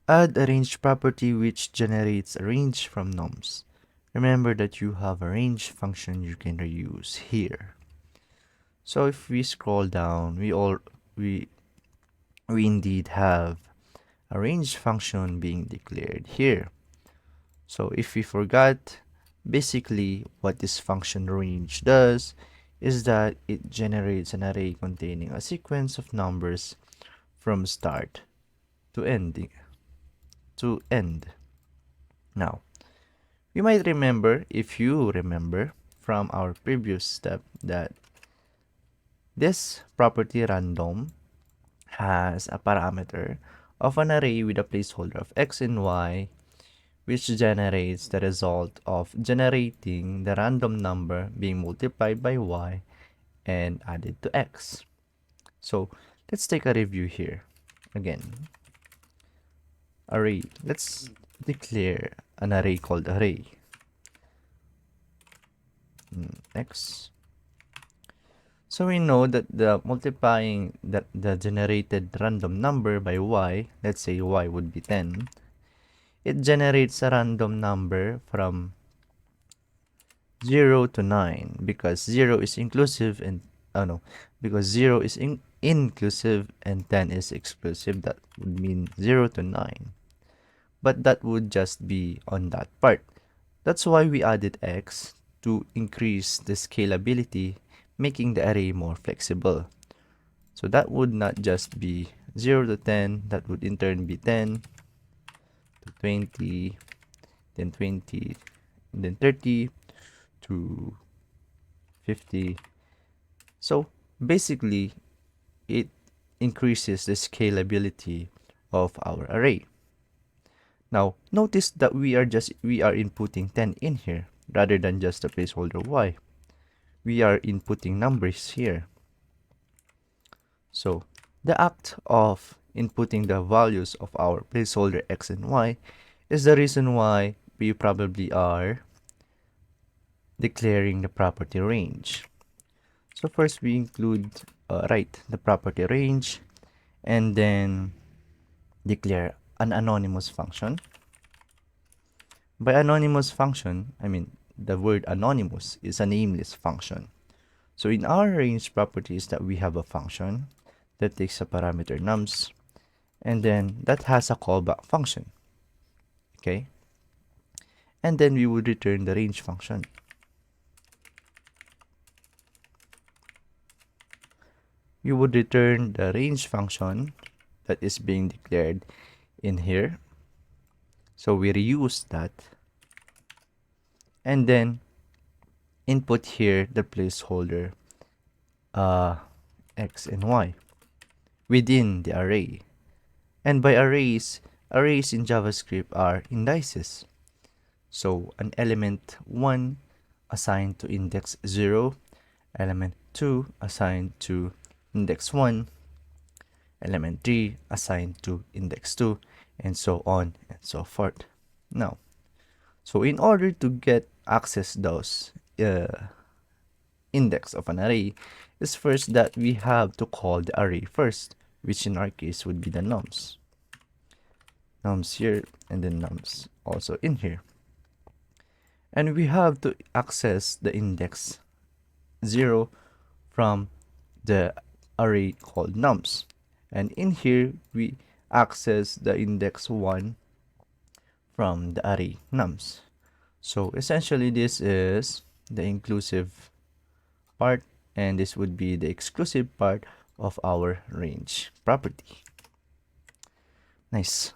Add a range property which generates a range from nums. Remember that you have a range function you can reuse here. So if we scroll down, we indeed have a range function being declared here. So if we forgot, basically what this function range does is that it generates an array containing a sequence of numbers from start to end. Now, you might remember, if you remember from our previous step, that this property random has a parameter of an array with a placeholder of x and y, which generates the result of generating the random number being multiplied by y and added to x. So let's take a review here. Again, array. Let's declare an array called array. X. So we know that the multiplying the generated random number by y, let's say y would be 10, it generates a random number from 0 to 9 because 0 is inclusive and because 0 is inclusive and 10 is exclusive. That would mean 0 to 9. But that would just be on that part. That's why we added x to increase the scalability, making the array more flexible. So that would not just be 0 to 10, that would in turn be 10 to 20, then 20, and then 30 to 50. So basically, it increases the scalability of our array. Now, notice that we are inputting 10 in here rather than just a placeholder y. We are inputting numbers here. So the act of inputting the values of our placeholder x and y is the reason why we probably are declaring the property range. So first we write the property range and then declare an anonymous function. By anonymous function, I mean the word anonymous is a nameless function. So in our range properties that we have a function that takes a parameter nums and then that has a callback function. Okay? And then we would return the range function. You would return the range function that is being declared in here. So we reuse that. And then input here the placeholder x and y within the array. And by arrays in JavaScript are indices. So an element 1 assigned to index 0, element 2 assigned to index 1, element 3 assigned to index 2, and so on and so forth. Now, so in order to get access those index of an array is first that we have to call the array first, which in our case would be the nums. Nums here and then nums also in here. And we have to access the index 0 from the array called nums. And in here, we access the index 1 from the array nums. So essentially, this is the inclusive part, and this would be the exclusive part of our range property. Nice.